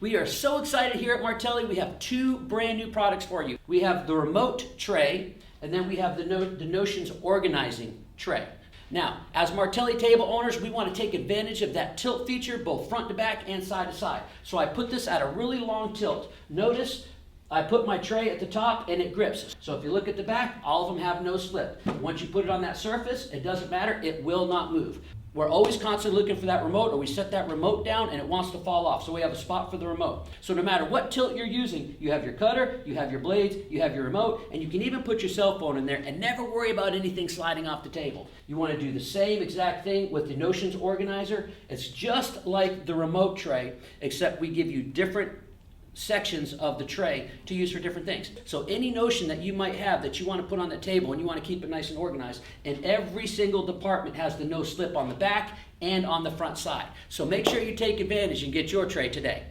We are so excited here at Martelli. We have two brand new products for you. We have the remote tray, and then we have the Notions organizing tray. Now, as Martelli table owners, we want to take advantage of that tilt feature, both front to back and side to side. So I put this at a really long tilt. Notice I put my tray at the top and it grips. So if you look at the back, all of them have no slip. Once you put it on that surface, it doesn't matter, it will not move. We're always constantly looking for that remote, or we set that remote down and it wants to fall off. So we have a spot for the remote. So no matter what tilt you're using, you have your cutter, you have your blades, you have your remote, and you can even put your cell phone in there and never worry about anything sliding off the table. You want to do the same exact thing with the Notions organizer. It's just like the remote tray, except we give you different sections of the tray to use for different things. So any notion that you might have that you want to put on the table and you want to keep it nice and organized, and every single department has the no slip on the back and on the front side. So make sure you take advantage and get your tray today.